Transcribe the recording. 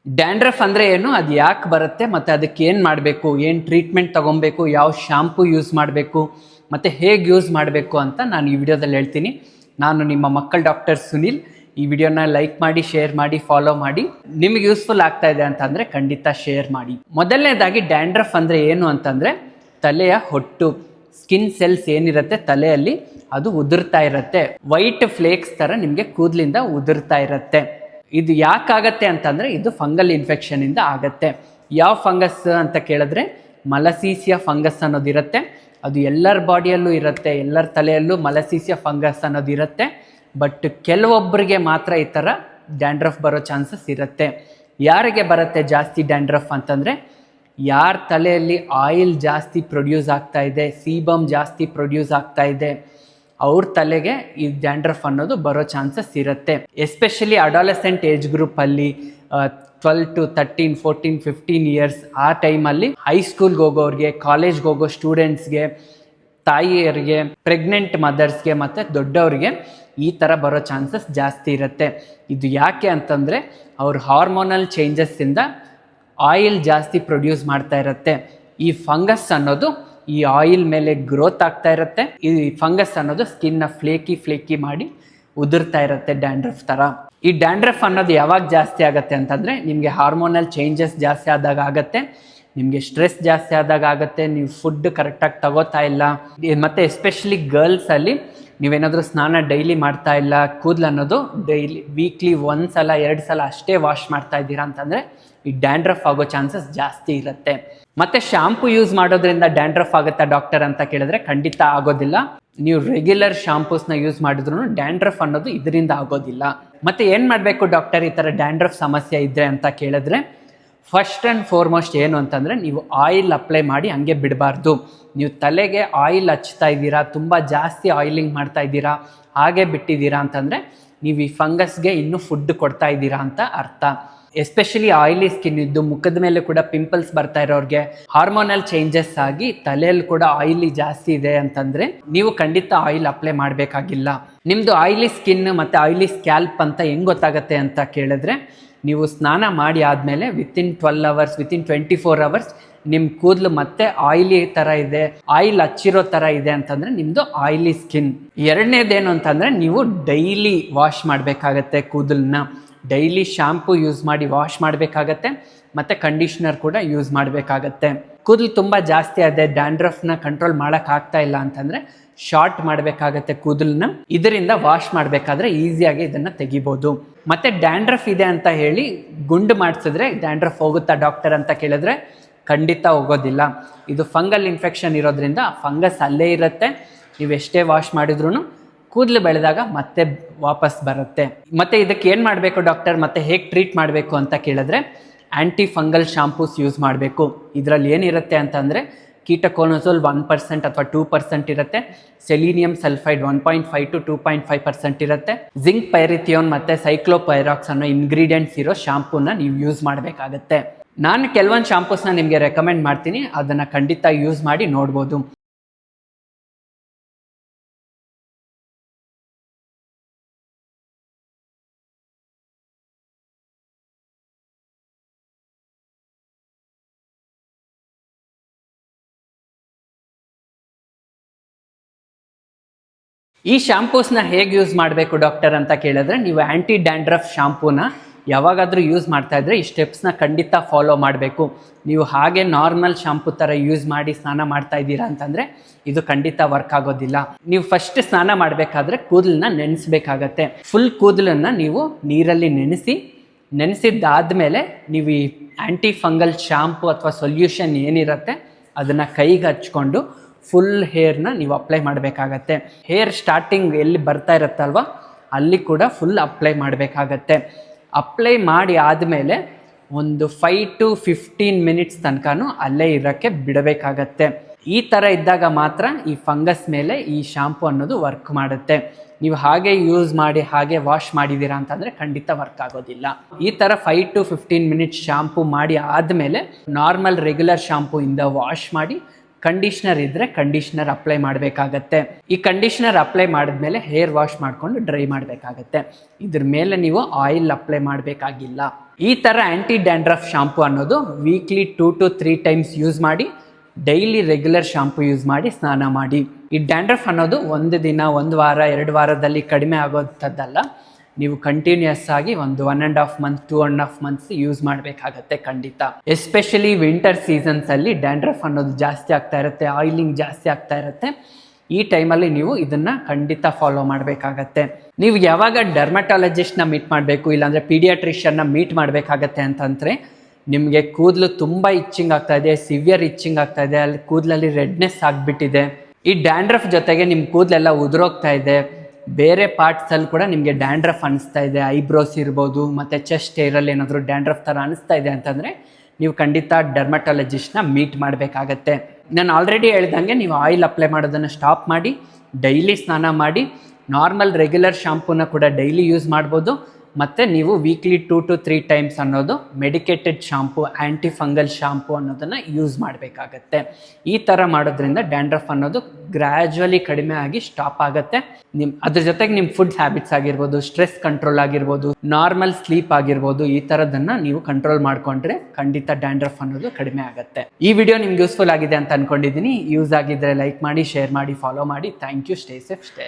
Dandruff ಅಂದರೆ ಏನು, ಅದು ಯಾಕೆ ಬರುತ್ತೆ, ಮತ್ತು ಅದಕ್ಕೆ ಏನು ಮಾಡಬೇಕು, ಏನು ಟ್ರೀಟ್ಮೆಂಟ್ ತೊಗೊಬೇಕು, ಯಾವ ಶಾಂಪೂ ಯೂಸ್ ಮಾಡಬೇಕು, ಮತ್ತು ಹೇಗೆ ಯೂಸ್ ಮಾಡಬೇಕು ಅಂತ ನಾನು ಈ ವಿಡಿಯೋದಲ್ಲಿ ಹೇಳ್ತೀನಿ. ನಾನು ನಿಮ್ಮ ಮಕ್ಕಳ ಡಾಕ್ಟರ್ ಸುನಿಲ್. ಈ ವಿಡಿಯೋನ ಲೈಕ್ ಮಾಡಿ, ಶೇರ್ ಮಾಡಿ, ಫಾಲೋ ಮಾಡಿ. ನಿಮಗೆ ಯೂಸ್ಫುಲ್ ಆಗ್ತಾ ಇದೆ ಅಂತಂದರೆ ಖಂಡಿತ ಶೇರ್ ಮಾಡಿ. ಮೊದಲನೇದಾಗಿ ಡ್ಯಾಂಡ್ರಫ್ ಅಂದರೆ ಏನು ಅಂತಂದರೆ, ತಲೆಯ ಹೊಟ್ಟು, ಸ್ಕಿನ್ ಸೆಲ್ಸ್ ಏನಿರುತ್ತೆ ತಲೆಯಲ್ಲಿ ಅದು ಉದುರ್ತಾ ಇರುತ್ತೆ. ವೈಟ್ ಫ್ಲೇಕ್ಸ್ ಥರ ನಿಮಗೆ ಕೂದಲಿಂದ ಉದುರ್ತಾ ಇರುತ್ತೆ. ಇದು ಯಾಕಾಗತ್ತೆ ಅಂತಂದರೆ ಇದು ಫಂಗಲ್ ಇನ್ಫೆಕ್ಷನಿಂದ ಆಗತ್ತೆ. ಯಾವ ಫಂಗಸ್ ಅಂತ ಕೇಳಿದ್ರೆ ಮಲಸೀಸಿಯಾ ಫಂಗಸ್ ಅನ್ನೋದಿರುತ್ತೆ. ಅದು ಎಲ್ಲರ ಬಾಡಿಯಲ್ಲೂ ಇರುತ್ತೆ, ಎಲ್ಲರ ತಲೆಯಲ್ಲೂ ಮಲಸೀಸಿಯಾ ಫಂಗಸ್ ಅನ್ನೋದಿರುತ್ತೆ. ಬಟ್ ಕೆಲವೊಬ್ಬರಿಗೆ ಮಾತ್ರ ಈ ಥರ ಡ್ಯಾಂಡ್ರಫ್ ಬರೋ ಚಾನ್ಸಸ್ ಇರುತ್ತೆ. ಯಾರಿಗೆ ಬರುತ್ತೆ ಜಾಸ್ತಿ ಡ್ಯಾಂಡ್ರಫ್ ಅಂತಂದರೆ, ಯಾರ ತಲೆಯಲ್ಲಿ ಆಯಿಲ್ ಜಾಸ್ತಿ ಪ್ರೊಡ್ಯೂಸ್ ಆಗ್ತಾ ಇದೆ, ಸೀಬಮ್ ಜಾಸ್ತಿ ಪ್ರೊಡ್ಯೂಸ್ ಆಗ್ತಾ ಇದೆ, ಅವ್ರ ತಲೆಗೆ ಈ ಡ್ಯಾಂಡ್ರಫ್ ಅನ್ನೋದು ಬರೋ ಚಾನ್ಸಸ್ ಇರುತ್ತೆ. ಎಸ್ಪೆಷಲಿ ಅಡಾಲಸೆಂಟ್ ಏಜ್ ಗ್ರೂಪಲ್ಲಿ 12 to 13, 14, 15 ಇಯರ್ಸ್ ಆ ಟೈಮಲ್ಲಿ ಹೈಸ್ಕೂಲ್ಗೆ ಹೋಗೋರಿಗೆ, ಕಾಲೇಜ್ಗೆ ಹೋಗೋ ಸ್ಟೂಡೆಂಟ್ಸ್ಗೆ, ತಾಯಿಯರಿಗೆ, ಪ್ರೆಗ್ನೆಂಟ್ ಮದರ್ಸ್ಗೆ ಮತ್ತು ದೊಡ್ಡವ್ರಿಗೆ ಈ ಥರ ಬರೋ ಚಾನ್ಸಸ್ ಜಾಸ್ತಿ ಇರುತ್ತೆ. ಇದು ಯಾಕೆ ಅಂತಂದರೆ ಅವ್ರ ಹಾರ್ಮೋನಲ್ ಚೇಂಜಸ್ಸಿಂದ ಆಯಿಲ್ ಜಾಸ್ತಿ ಪ್ರೊಡ್ಯೂಸ್ ಮಾಡ್ತಾ ಇರುತ್ತೆ. ಈ ಫಂಗಸ್ ಅನ್ನೋದು ಈ ಆಯಿಲ್ ಮೇಲೆ ಗ್ರೋತ್ ಆಗ್ತಾ ಇರುತ್ತೆ. ಈ ಫಂಗಸ್ ಅನ್ನೋದು ಸ್ಕಿನ್ನ ಫ್ಲೇಕಿ ಮಾಡಿ ಉದುರ್ತಾ ಇರುತ್ತೆ ಡ್ಯಾಂಡ್ರಫ್ ಥರ. ಈ ಡ್ಯಾಂಡ್ರಫ್ ಅನ್ನೋದು ಯಾವಾಗ ಜಾಸ್ತಿ ಆಗುತ್ತೆ ಅಂತಂದರೆ, ನಿಮಗೆ ಹಾರ್ಮೋನಲ್ ಚೇಂಜಸ್ ಜಾಸ್ತಿ ಆದಾಗ ಆಗುತ್ತೆ, ನಿಮಗೆ ಸ್ಟ್ರೆಸ್ ಜಾಸ್ತಿ ಆದಾಗ ಆಗುತ್ತೆ, ನೀವು ಫುಡ್ ಕರೆಕ್ಟಾಗಿ ತಗೋತಾ ಇಲ್ಲ, ಮತ್ತು ಎಸ್ಪೆಷಲಿ ಗರ್ಲ್ಸಲ್ಲಿ ನೀವೇನಾದರೂ ಸ್ನಾನ ಡೈಲಿ ಮಾಡ್ತಾ ಇಲ್ಲ, ಕೂದಲು ಅನ್ನೋದು ಡೈಲಿ ವೀಕ್ಲಿ 1 ಸಲ 2 ಸಲ ಅಷ್ಟೇ ವಾಶ್ ಮಾಡ್ತಾ ಇದ್ದೀರಾ ಅಂತಂದರೆ ಈ ಡ್ಯಾಂಡ್ರಫ್ ಆಗೋ ಚಾನ್ಸಸ್ ಜಾಸ್ತಿ ಇರುತ್ತೆ. ಮತ್ತು ಶಾಂಪು ಯೂಸ್ ಮಾಡೋದ್ರಿಂದ ಡ್ಯಾಂಡ್ರಫ್ ಆಗುತ್ತಾ ಡಾಕ್ಟರ್ ಅಂತ ಕೇಳಿದ್ರೆ ಖಂಡಿತ ಆಗೋದಿಲ್ಲ. ನೀವು ರೆಗ್ಯುಲರ್ ಶಾಂಪೂಸ್ನ ಯೂಸ್ ಮಾಡಿದ್ರು ಡ್ಯಾಂಡ್ರಫ್ ಅನ್ನೋದು ಇದರಿಂದ ಆಗೋದಿಲ್ಲ. ಮತ್ತು ಏನು ಮಾಡಬೇಕು ಡಾಕ್ಟರ್ ಈ ಥರ ಡ್ಯಾಂಡ್ರಫ್ ಸಮಸ್ಯೆ ಇದ್ದರೆ ಅಂತ ಕೇಳಿದ್ರೆ, ಫಸ್ಟ್ ಆ್ಯಂಡ್ ಫಾರ್ಮೋಸ್ಟ್ ಏನು ಅಂತಂದರೆ, ನೀವು ಆಯಿಲ್ ಅಪ್ಲೈ ಮಾಡಿ ಹಂಗೆ ಬಿಡಬಾರ್ದು. ನೀವು ತಲೆಗೆ ಆಯಿಲ್ ಹಚ್ತಾ ಇದ್ದೀರಾ, ತುಂಬ ಜಾಸ್ತಿ ಆಯಿಲಿಂಗ್ ಮಾಡ್ತಾ ಇದ್ದೀರಾ, ಹಾಗೆ ಬಿಟ್ಟಿದ್ದೀರಾ ಅಂತಂದರೆ ನೀವು ಈ ಫಂಗಸ್ಗೆ ಇನ್ನೂ ಫುಡ್ ಕೊಡ್ತಾ ಇದ್ದೀರಾ ಅಂತ ಅರ್ಥ. ಎಸ್ಪೆಷಲಿ ಆಯಿಲಿ ಸ್ಕಿನ್ ಇದ್ದು ಮುಖದ ಮೇಲೆ ಕೂಡ ಪಿಂಪಲ್ಸ್ ಬರ್ತಾ ಇರೋರಿಗೆ, ಹಾರ್ಮೋನಲ್ ಚೇಂಜಸ್ ಆಗಿ ತಲೆಯಲ್ಲಿ ಕೂಡ ಆಯಿಲಿ ಜಾಸ್ತಿ ಇದೆ ಅಂತಂದರೆ ನೀವು ಖಂಡಿತ ಆಯಿಲ್ ಅಪ್ಲೈ ಮಾಡಬೇಕಾಗಿಲ್ಲ. ನಿಮ್ಮದು ಆಯಿಲಿ ಸ್ಕಿನ್ ಮತ್ತು ಆಯಿಲಿ ಸ್ಕ್ಯಾಲ್ಪ್ ಅಂತ ಹೆಂಗೆ ಗೊತ್ತಾಗುತ್ತೆ ಅಂತ ಕೇಳಿದ್ರೆ, ನೀವು ಸ್ನಾನ ಮಾಡಿ ಆದಮೇಲೆ ವಿತಿನ್ 12 ಅವರ್ಸ್, ವಿತಿನ್ 24 ಅವರ್ಸ್ ನಿಮ್ಮ ಕೂದಲು ಮತ್ತೆ ಆಯಿಲಿ ಥರ ಇದೆ, ಆಯಿಲ್ ಹಚ್ಚಿರೋ ಥರ ಇದೆ ಅಂತಂದರೆ ನಿಮ್ಮದು ಆಯಿಲಿ ಸ್ಕಿನ್. ಎರಡನೇದೇನು ಅಂತಂದರೆ, ನೀವು ಡೈಲಿ ವಾಶ್ ಮಾಡಬೇಕಾಗತ್ತೆ ಕೂದಲನ್ನ. ಡೈಲಿ ಶಾಂಪೂ ಯೂಸ್ ಮಾಡಿ ವಾಶ್ ಮಾಡಬೇಕಾಗತ್ತೆ, ಮತ್ತು ಕಂಡೀಷ್ನರ್ ಕೂಡ ಯೂಸ್ ಮಾಡಬೇಕಾಗತ್ತೆ. ಕೂದಲು ತುಂಬ ಜಾಸ್ತಿ ಆಗಿದೆ, ಡ್ಯಾಂಡ್ರಫ್ನ ಕಂಟ್ರೋಲ್ ಮಾಡೋಕ್ಕಾಗ್ತಾ ಇಲ್ಲ ಅಂತಂದರೆ ಶಾರ್ಟ್ ಮಾಡಬೇಕಾಗತ್ತೆ ಕೂದಲನ್ನ. ಇದರಿಂದ ವಾಶ್ ಮಾಡಬೇಕಾದ್ರೆ ಈಸಿಯಾಗಿ ಇದನ್ನು ತೆಗಿಬೋದು. ಮತ್ತು ಡ್ಯಾಂಡ್ರಫ್ ಇದೆ ಅಂತ ಹೇಳಿ ಗುಂಡು ಮಾಡಿಸಿದ್ರೆ ಡ್ಯಾಂಡ್ರಫ್ ಹೋಗುತ್ತಾ ಡಾಕ್ಟರ್ ಅಂತ ಕೇಳಿದ್ರೆ ಖಂಡಿತ ಹೋಗೋದಿಲ್ಲ. ಇದು ಫಂಗಲ್ ಇನ್ಫೆಕ್ಷನ್ ಇರೋದ್ರಿಂದ ಫಂಗಸ್ ಅಲ್ಲೇ ಇರುತ್ತೆ. ನೀವು ಎಷ್ಟೇ ವಾಶ್ ಮಾಡಿದ್ರೂ ಕೂದಲು ಬೆಳೆದಾಗ ಮತ್ತೆ ವಾಪಸ್ ಬರುತ್ತೆ. ಮತ್ತು ಇದಕ್ಕೆ ಏನು ಮಾಡಬೇಕು ಡಾಕ್ಟರ್, ಮತ್ತು ಹೇಗೆ ಟ್ರೀಟ್ ಮಾಡಬೇಕು ಅಂತ ಕೇಳಿದ್ರೆ, ಆ್ಯಂಟಿ ಫಂಗಲ್ ಶಾಂಪೂಸ್ ಯೂಸ್ ಮಾಡಬೇಕು. ಇದರಲ್ಲಿ ಏನಿರುತ್ತೆ ಅಂತಂದರೆ, ಕೀಟಕೋನೋಸೋಲ್ 1% ಅಥವಾ 2% ಇರುತ್ತೆ, ಸೆಲೀನಿಯಂ ಸಲ್ಫೈಡ್ 1.5 to 2.5% ಇರುತ್ತೆ, ಜಿಂಕ್ ಪೈರಿಥಿಯೋನ್ ಮತ್ತು ಸೈಕ್ಲೋಪೈರಾಕ್ಸ್ ಅನ್ನೋ ಇಂಗ್ರೀಡಿಯೆಂಟ್ಸ್ ಇರೋ ಶಾಂಪೂನ ನೀವು ಯೂಸ್ ಮಾಡಬೇಕಾಗತ್ತೆ. ನಾನು ಕೆಲವೊಂದು ಶಾಂಪೂಸ್ನ ನಿಮಗೆ ರೆಕಮೆಂಡ್ ಮಾಡ್ತೀನಿ, ಅದನ್ನು ಖಂಡಿತ ಯೂಸ್ ಮಾಡಿ ನೋಡ್ಬೋದು. ಈ ಶಾಂಪೂಸ್ನ ಹೇಗೆ ಯೂಸ್ ಮಾಡಬೇಕು ಡಾಕ್ಟರ್ ಅಂತ ಕೇಳಿದ್ರೆ, ನೀವು ಆ್ಯಂಟಿ ಡ್ಯಾಂಡ್ರಫ್ ಶಾಂಪೂನ ಯಾವಾಗಾದರೂ ಯೂಸ್ ಮಾಡ್ತಾ ಇದ್ದರೆ ಈ ಸ್ಟೆಪ್ಸ್ನ ಖಂಡಿತ ಫಾಲೋ ಮಾಡಬೇಕು. ನೀವು ಹಾಗೆ ನಾರ್ಮಲ್ ಶಾಂಪೂ ಥರ ಯೂಸ್ ಮಾಡಿ ಸ್ನಾನ ಮಾಡ್ತಾ ಇದ್ದೀರಾ ಅಂತಂದರೆ ಇದು ಖಂಡಿತ ವರ್ಕ್ ಆಗೋದಿಲ್ಲ. ನೀವು ಫಸ್ಟ್ ಸ್ನಾನ ಮಾಡಬೇಕಾದ್ರೆ ಕೂದಲನ್ನ ನೆನೆಸ್ಬೇಕಾಗತ್ತೆ. ಫುಲ್ ಕೂದಲನ್ನು ನೀವು ನೀರಲ್ಲಿ ನೆನೆಸಿದ್ದಾದಮೇಲೆ ನೀವು ಈ ಆ್ಯಂಟಿ ಫಂಗಲ್ ಶಾಂಪೂ ಅಥವಾ ಸೊಲ್ಯೂಷನ್ ಏನಿರುತ್ತೆ ಅದನ್ನು ಕೈಗೆ ಹಚ್ಕೊಂಡು ಫುಲ್ ಹೇರ್ನ ನೀವು ಅಪ್ಲೈ ಮಾಡಬೇಕಾಗತ್ತೆ. ಹೇರ್ ಸ್ಟಾರ್ಟಿಂಗ್ ಎಲ್ಲಿ ಬರ್ತಾ ಇರುತ್ತಲ್ವ ಅಲ್ಲಿ ಕೂಡ ಫುಲ್ ಅಪ್ಲೈ ಮಾಡಬೇಕಾಗತ್ತೆ. ಅಪ್ಲೈ ಮಾಡಿ ಆದಮೇಲೆ ಒಂದು 5 to 15 ಮಿನಿಟ್ಸ್ ತನಕನೂ ಅಲ್ಲೇ ಇರೋಕ್ಕೆ ಬಿಡಬೇಕಾಗತ್ತೆ. ಈ ಥರ ಇದ್ದಾಗ ಮಾತ್ರ ಈ ಫಂಗಸ್ ಮೇಲೆ ಈ ಶಾಂಪು ಅನ್ನೋದು ವರ್ಕ್ ಮಾಡುತ್ತೆ. ನೀವು ಹಾಗೆ ಯೂಸ್ ಮಾಡಿ ಹಾಗೆ ವಾಶ್ ಮಾಡಿದ್ದೀರಾ ಅಂತಂದರೆ ಖಂಡಿತ ವರ್ಕ್ ಆಗೋದಿಲ್ಲ. ಈ ಥರ 5 to 15 ಮಿನಿಟ್ಸ್ ಶಾಂಪು ಮಾಡಿ ಆದಮೇಲೆ ನಾರ್ಮಲ್ ರೆಗ್ಯುಲರ್ ಶಾಂಪೂಯಿಂದ ವಾಶ್ ಮಾಡಿ ಕಂಡೀಷ್ನರ್ ಇದ್ದರೆ ಕಂಡೀಷ್ನರ್ ಅಪ್ಲೈ ಮಾಡಬೇಕಾಗತ್ತೆ. ಈ ಕಂಡೀಷ್ನರ್ ಅಪ್ಲೈ ಮಾಡಿದ್ಮೇಲೆ ಹೇರ್ ವಾಶ್ ಮಾಡಿಕೊಂಡು ಡ್ರೈ ಮಾಡಬೇಕಾಗತ್ತೆ. ಇದ್ರ ಮೇಲೆ ನೀವು ಆಯಿಲ್ ಅಪ್ಲೈ ಮಾಡಬೇಕಾಗಿಲ್ಲ. ಈ ಥರ ಆ್ಯಂಟಿ ಡ್ಯಾಂಡ್ರಫ್ ಶಾಂಪು ಅನ್ನೋದು ವೀಕ್ಲಿ 2 to 3 ಟೈಮ್ಸ್ ಯೂಸ್ ಮಾಡಿ, ಡೈಲಿ ರೆಗ್ಯುಲರ್ ಶಾಂಪು ಯೂಸ್ ಮಾಡಿ ಸ್ನಾನ ಮಾಡಿ. ಈ ಡ್ಯಾಂಡ್ರಫ್ ಅನ್ನೋದು ಒಂದು ದಿನ, 1 ವಾರ, 2 ವಾರದಲ್ಲಿ ಕಡಿಮೆ ಆಗೋಂಥದ್ದಲ್ಲ. ನೀವು ಕಂಟಿನ್ಯೂಸ್ ಆಗಿ ಒಂದು 1.5 ಮಂತ್, 2.5 ಮಂತ್ಸ್ ಯೂಸ್ ಮಾಡಬೇಕಾಗತ್ತೆ ಖಂಡಿತ. ಎಸ್ಪೆಷಲಿ ವಿಂಟರ್ ಸೀಸನ್ಸಲ್ಲಿ ಡ್ಯಾಂಡ್ರಫ್ ಅನ್ನೋದು ಜಾಸ್ತಿ ಆಗ್ತಾ ಇರುತ್ತೆ, ಆಯಿಲಿಂಗ್ ಜಾಸ್ತಿ ಆಗ್ತಾ ಇರುತ್ತೆ. ಈ ಟೈಮಲ್ಲಿ ನೀವು ಇದನ್ನು ಖಂಡಿತ ಫಾಲೋ ಮಾಡಬೇಕಾಗತ್ತೆ. ನೀವು ಯಾವಾಗ ಡರ್ಮಟಾಲಜಿಸ್ಟ್ನ ಮೀಟ್ ಮಾಡಬೇಕು, ಇಲ್ಲಾಂದರೆ ಪೀಡಿಯಾಟ್ರಿಷಿಯನ್ನ ಮೀಟ್ ಮಾಡಬೇಕಾಗತ್ತೆ ಅಂತಂದರೆ, ನಿಮಗೆ ಕೂದಲು ತುಂಬ ಇಚ್ಚಿಂಗ್ ಆಗ್ತಾ ಇದೆ, ಸಿವಿಯರ್ ಇಚ್ಚಿಂಗ್ ಆಗ್ತಾ ಇದೆ, ಅಲ್ಲಿ ಕೂದಲಲ್ಲಿ ರೆಡ್ನೆಸ್ ಆಗಿಬಿಟ್ಟಿದೆ, ಈ ಡ್ಯಾಂಡ್ರಫ್ ಜೊತೆಗೆ ನಿಮ್ಮ ಕೂದಲೆಲ್ಲ ಉದುರೋಗ್ತಾ ಇದೆ, ಬೇರೆ ಪಾರ್ಟ್ಸಲ್ಲಿ ಕೂಡ ನಿಮಗೆ ಡ್ಯಾಂಡ್ರಫ್ ಅನಿಸ್ತಾ ಇದೆ, ಐಬ್ರೋಸ್ ಇರ್ಬೋದು ಮತ್ತು ಚೆಸ್ಟ್ ಏರಲ್ಲಿ ಏನಾದರೂ ಡ್ಯಾಂಡ್ರಫ್ ಥರ ಅನಿಸ್ತಾ ಇದೆ ಅಂತಂದರೆ ನೀವು ಖಂಡಿತ ಡರ್ಮಟಾಲಜಿಸ್ಟ್ನ ಮೀಟ್ ಮಾಡಬೇಕಾಗತ್ತೆ. ನಾನು ಆಲ್ರೆಡಿ ಹೇಳ್ದಂಗೆ ನೀವು ಆಯಿಲ್ ಅಪ್ಲೈ ಮಾಡೋದನ್ನು ಸ್ಟಾಪ್ ಮಾಡಿ, ಡೈಲಿ ಸ್ನಾನ ಮಾಡಿ, ನಾರ್ಮಲ್ ರೆಗ್ಯುಲರ್ ಶಾಂಪೂನ ಕೂಡ ಡೈಲಿ ಯೂಸ್ ಮಾಡ್ಬೋದು. ಮತ್ತು ನೀವು ವೀಕ್ಲಿ 2 to 3 ಟೈಮ್ಸ್ ಅನ್ನೋದು ಮೆಡಿಕೇಟೆಡ್ ಶಾಂಪು, ಆ್ಯಂಟಿ ಫಂಗಲ್ ಶಾಂಪು ಅನ್ನೋದನ್ನು ಯೂಸ್ ಮಾಡಬೇಕಾಗತ್ತೆ. ಈ ಥರ ಮಾಡೋದ್ರಿಂದ ಡ್ಯಾಂಡ್ರಫ್ ಅನ್ನೋದು ಗ್ರ್ಯಾಜುವಲಿ ಕಡಿಮೆ ಆಗಿ ಸ್ಟಾಪ್ ಆಗುತ್ತೆ. ಅದ್ರ ಜೊತೆಗೆ ನಿಮ್ಮ ಫುಡ್ ಹ್ಯಾಬಿಟ್ಸ್ ಆಗಿರ್ಬೋದು, ಸ್ಟ್ರೆಸ್ ಕಂಟ್ರೋಲ್ ಆಗಿರ್ಬೋದು, ನಾರ್ಮಲ್ ಸ್ಲೀಪ್ ಆಗಿರ್ಬೋದು, ಈ ಥರದನ್ನು ನೀವು ಕಂಟ್ರೋಲ್ ಮಾಡಿಕೊಂಡ್ರೆ ಖಂಡಿತ ಡ್ಯಾಂಡ್ರಫ್ ಅನ್ನೋದು ಕಡಿಮೆ ಆಗುತ್ತೆ. ಈ ವಿಡಿಯೋ ನಿಮ್ಗೆ ಯೂಸ್ಫುಲ್ ಆಗಿದೆ ಅಂತ ಅಂದ್ಕೊಂಡಿದ್ದೀನಿ. ಯೂಸ್ ಆಗಿದ್ದರೆ ಲೈಕ್ ಮಾಡಿ, ಶೇರ್ ಮಾಡಿ, ಫಾಲೋ ಮಾಡಿ. Thank you. Stay safe, stay